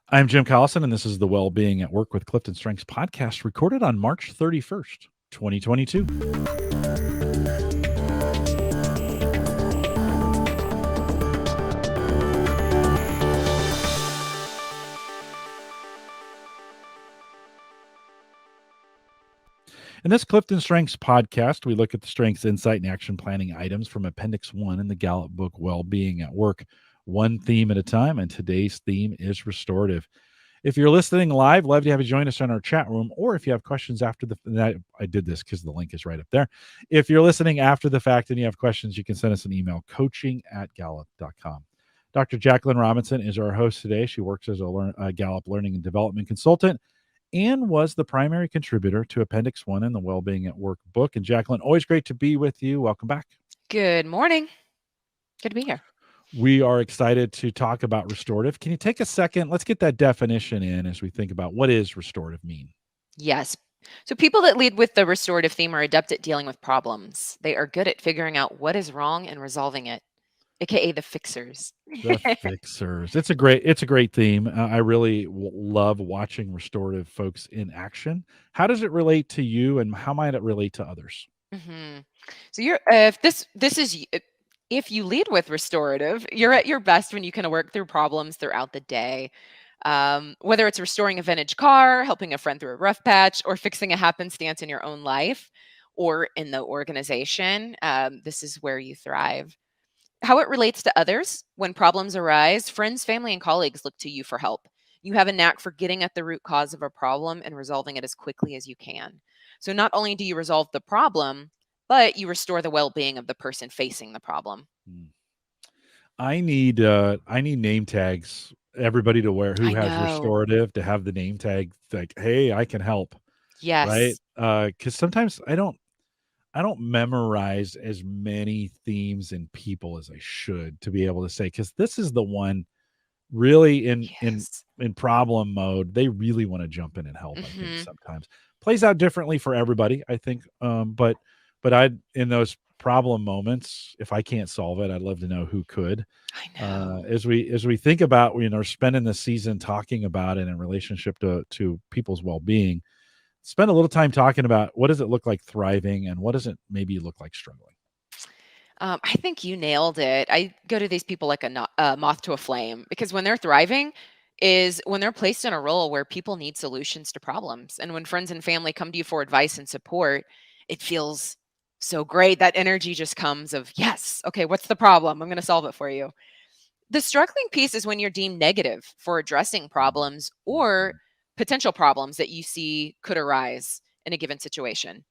I'm Jim Collison, and this is the Wellbeing at Work with CliftonStrengths podcast recorded on March 31st, 2022. In this Clifton Strengths podcast, we look at the strengths, insight, and action planning items from Appendix 1 in the Gallup book, Wellbeing at Work, one theme at a time. And today's theme is restorative. If you're listening live, love to have you join us in our chat room, or if you have questions after I did this because the link is right up there. If you're listening after the fact and you have questions, you can send us an email, coaching@gallup.com. Dr. Jacqueline Robinson is our host today. She works as a Gallup Learning and Development Consultant and was the primary contributor to Appendix 1 in the Wellbeing at Work book. And Jacqueline, always great to be with you. Welcome back. Good morning. Good to be here. We are excited to talk about restorative. Can you take a second? Let's get that definition in as we think about what does restorative mean? Yes. So people that lead with the restorative theme are adept at dealing with problems. They are good at figuring out what is wrong and resolving it, aka the fixers. The fixers. It's a great theme. I really love watching restorative folks in action. How does it relate to you, and how might it relate to others? Mm-hmm. So you're if you lead with restorative, you're at your best when you can work through problems throughout the day. Whether it's restoring a vintage car, helping a friend through a rough patch, or fixing a happenstance in your own life or in the organization, this is where you thrive. How it relates to others: when problems arise, friends, family, and colleagues look to you for help. You have a knack for getting at the root cause of a problem and resolving it as quickly as you can. So not only do you resolve the problem, but you restore the well-being of the person facing the problem. I need name tags. Everybody to wear who I has know. restorative to have the name tag like, hey, I can help. Right? Yes. Because sometimes I don't memorize as many themes and people as I should to be able to say, because this is the one really in Yes. problem mode. They really want to jump in and help. I think Mm-hmm. sometimes plays out differently for everybody. I think, but I in those problem moments, if I can't solve it, I'd love to know who could. I know. As we think about spending the season talking about it in relationship to people's well-being, spend a little time talking about what does it look like thriving and what does it maybe look like struggling. I think you nailed it. I go to these people like a moth to a flame, because when they're thriving is when they're placed in a role where people need solutions to problems. And when friends and family come to you for advice and support, it feels so great. That energy just comes of, yes, okay, what's the problem? I'm going to solve it for you. The struggling piece is when you're deemed negative for addressing problems or potential problems that you see could arise in a given situation.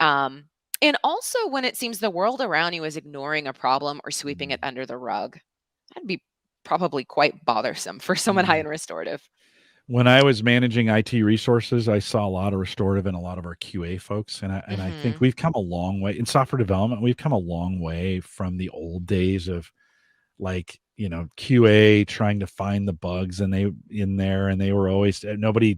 Um, and also when it seems the world around you is ignoring a problem or sweeping it under the rug. That'd be probably quite bothersome for someone high Mm. in restorative. When I was managing IT resources, I saw a lot of restorative and a lot of our QA folks, and I think Hmm. we've come a long way in software development. We've come a long way from the old days of like QA trying to find the bugs, and they were always nobody.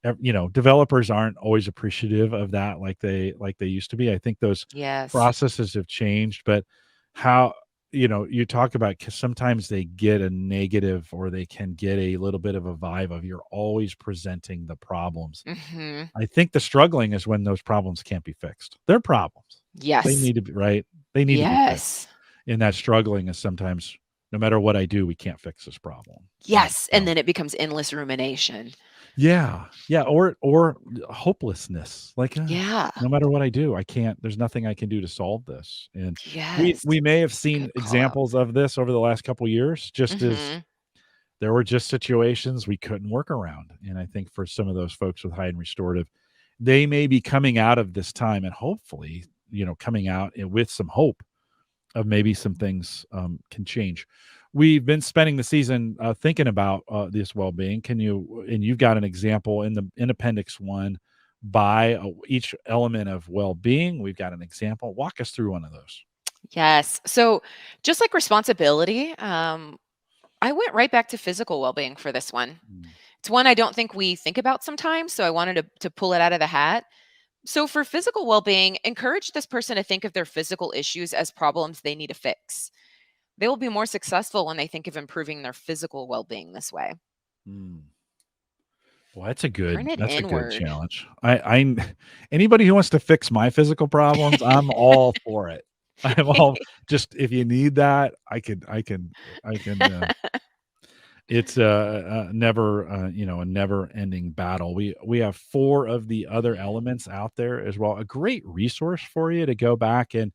Developers aren't always appreciative of that like they used to be. I think those Yes. processes have changed, but how you talk about, because sometimes they get a negative, or they can get a little bit of a vibe of you're always presenting the problems. Hmm. I think the struggling is when those problems can't be fixed. They're problems. They Yes. need to be right. They need to be fixed. Yes. And that struggling is sometimes, no matter what I do, we can't fix this problem. And Yes. And so then it becomes endless rumination. yeah, or hopelessness. Like, Yeah. no matter what I do, I can't. There's nothing I can do to solve this. And Yes. we may have seen Good call out. examples of this over the last couple of years, just as Hmm. there were just situations we couldn't work around. And I think for some of those folks with high and restorative, they may be coming out of this time, and hopefully, coming out with some hope of maybe some things can change. We've been spending the season thinking about this well-being. And you've got an example in Appendix 1 by each element of well-being. We've got an example. Walk us through one of those. Yes. So just like responsibility, I went right back to physical well-being for this one. Mm. It's one I don't think we think about sometimes, so I wanted to pull it out of the hat. So for physical well-being, encourage this person to think of their physical issues as problems they need to fix. They will be more successful when they think of improving their physical well-being this way. Mm. Well, Turn it that's a good inward. challenge. Anybody who wants to fix my physical problems, I'm all for it. I'm all just if you need that, I can it's a never a never ending battle. We have four of the other Mhm. elements out there as well. A great resource for you to go back and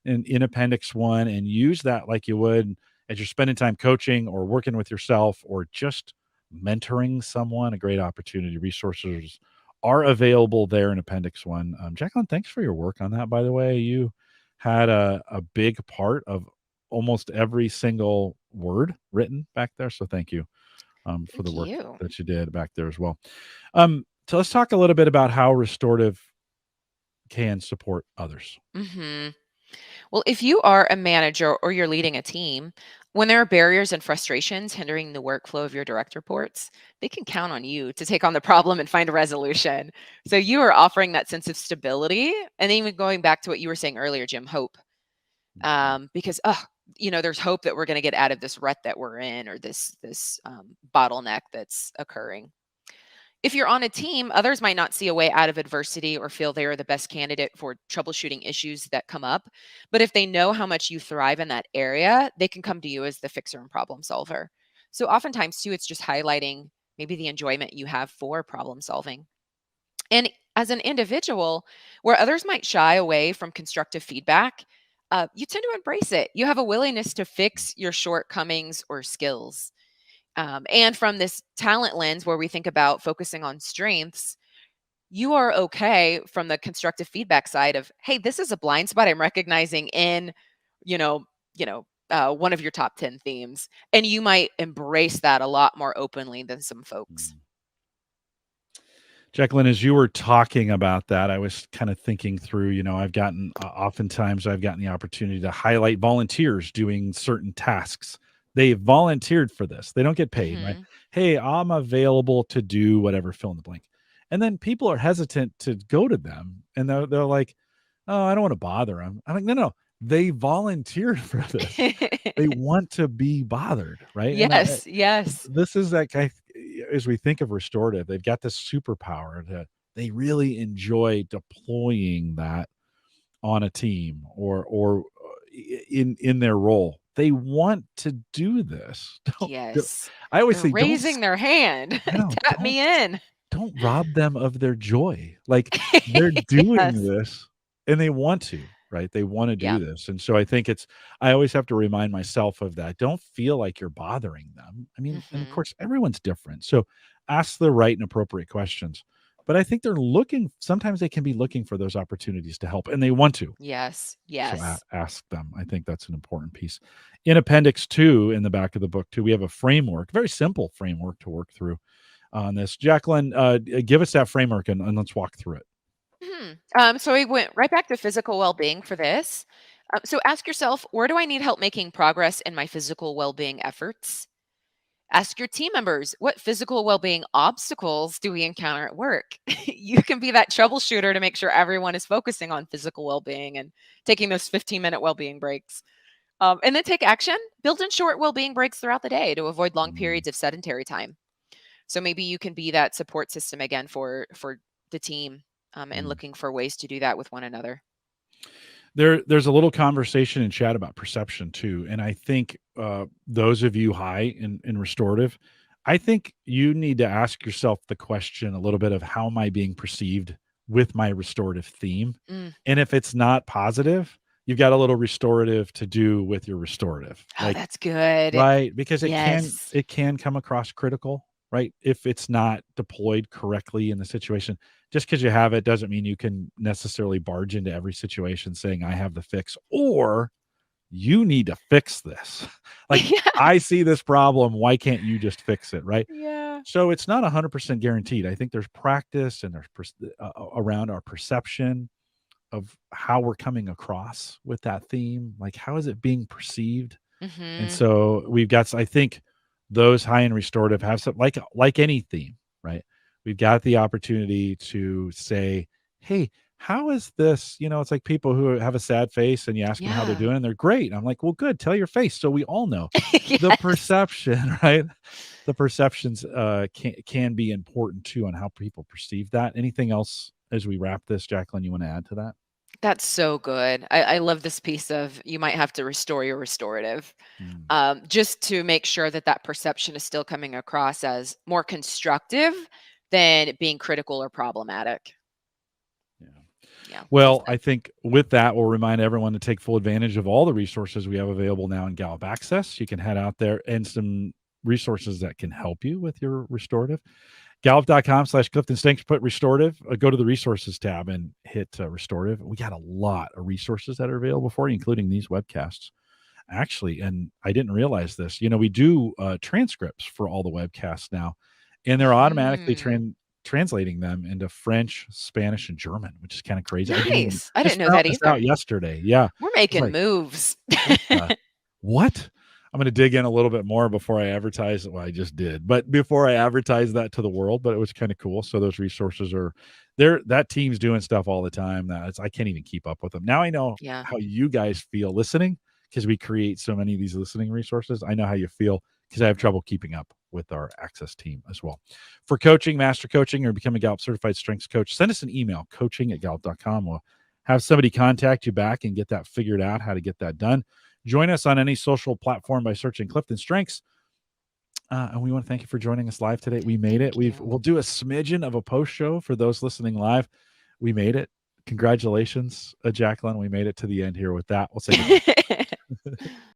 in appendix one and use that like you would as you're spending time coaching or working with yourself or just mentoring someone. A great opportunity. Resources are available there in appendix one. Jacqueline, thanks for your work on that. By the way, you had a big part of almost every single word written back there. So thank you for the Thank work you. that you did back there as well. So let's talk a little bit about how restorative can support others. Mhm. Well, if you are a manager or you're leading a team, when there are barriers and frustrations hindering the workflow of your direct reports, they can count on you to take on the problem and find a resolution. So you are offering that sense of stability. And even going back to what you were saying earlier, Jim, hope. Mhm. Because, there's hope that we're going to get out of this rut that we're in or this bottleneck that's occurring. If you're on a team, others might not see a way out of adversity or feel they are the best candidate for troubleshooting issues that come up. But if they know how much you thrive in that area, they can come to you as the fixer and problem solver. So oftentimes, too, it's just highlighting maybe the enjoyment you have for problem solving. And as an individual, where others might shy away from constructive feedback, you tend to embrace it. You have a willingness to fix your shortcomings or skills. And from this talent lens where we think about focusing on strengths, you are okay from the constructive feedback side of, hey, this is a blind spot I'm recognizing in, you know, one of your top 10 themes. And you might embrace that a lot more openly than some folks. Mm. Jacqueline, as you were talking about that, I was kind of thinking through, oftentimes I've gotten the opportunity to highlight volunteers doing certain tasks. They volunteered for this. They don't get paid, right? Hmm. Hey, I'm available to do whatever, fill in the blank. And then people are hesitant to go to them and they're like, oh, I don't want to bother them. I'm like, no, no, they volunteered for this. They want to be bothered, right? And Yes, yes. this is that kind as we think of restorative, they've got this superpower that they really enjoy deploying that on a team or in their role. They want to do this. Don't Yes. I always They're say, raising their hand. no, Tap me in. don't rob them of their joy. Like they're doing Yes. this and they want to, right? They want to do Yeah. this. And so I always have to remind myself of that. Don't feel like you're bothering them. I mean, and of Hmm. course, everyone's different. So ask the right and appropriate questions. But I think sometimes they can be looking for those opportunities to help and they want to. Yes. So Yes. ask them. I think that's an important piece. In Appendix 2, in the back of the book, too, we have a framework, very simple framework to work through on this. Jacqueline, give us that framework and let's walk through it. So we went right back to physical well-being for this. So ask yourself, where do I need help making progress in my physical well-being efforts? Ask your team members, what physical well-being obstacles do we encounter at work? You can be that troubleshooter to make sure everyone is focusing on physical well-being and taking those 15-minute well-being breaks. And then take action. Build in short well-being breaks throughout the day to avoid long Mm, periods of sedentary time. So maybe you can be that support system again for the team, and mm. looking for ways to do that with one another. There's a little conversation in chat about perception too, and I think those of you high in restorative, I think you need to ask yourself the question a little bit of how am I being perceived with my restorative theme, Mm. and if it's not positive, you've got a little restorative to do with your restorative, Oh, like that's good. right, because Yes. it can come across critical, right? If it's not deployed correctly in the situation. Just because you have it doesn't mean you can necessarily barge into every situation saying, "I have the fix," or "You need to fix this." Like, Yeah. "I see this problem, why can't you just fix it?" Right? Yeah. So it's not 100% guaranteed. I think there's practice and there's around our perception of how we're coming across with that theme. Like, how is it being perceived? And Mhm. so we've got I think those high end restorative have some like any theme, right? We've got the opportunity to say, "Hey, how is this? It's like people who have a sad face and you ask them how they're Yeah. doing and they're great. I'm like, well, good. Tell your face so we all know. The Yes. perception, right? The perceptions can be important too on how people perceive that. Anything else as we wrap this, Jacqueline, you want to add to that? That's so good. I love this piece of you might have to restore your restorative, Mm, just to make sure that that perception is still coming across as more constructive than it being critical or problematic. yeah. Yeah, well Well, I said. think with that, we'll remind everyone to take full advantage of all the resources we have available now in Gallup Access. You can head out there and some resources that can help you with your restorative. Gallup.com/CliftonStrengths, put restorative, go to the resources tab and hit restorative. We got a lot of resources that are available for you, including these webcasts. Actually, and I didn't realize this, we do transcripts for all the webcasts now, and they're automatically Mhm. translating them into French, Spanish, and German, which is kind of crazy. I didn't even Nice. I didn't just know found that this out either. yesterday. Yeah. I We're was making like, moves. what the what? I'm going to dig in a little bit more before I advertise. Well, I just did, but before I advertise that to the world, but it was kind of cool. So those resources are there. That team's doing stuff all the time. I can't even keep up with them. Now I know Yeah. how you guys feel listening because we create so many of these listening resources. I know how you feel because I have trouble keeping up with our access team as well. For coaching, master coaching, or become a Gallup certified strengths coach, send us an email, coaching@gallup.com. We'll have somebody contact you back and get that figured out, how to get that done. Join us on any social platform by searching Clifton Strengths. And we want to thank you for joining us live today. We made it. Thank you. We'll do a smidgen of a post show for those listening live. We made it. Congratulations, Jacqueline. We made it to the end here with that. We'll say goodbye.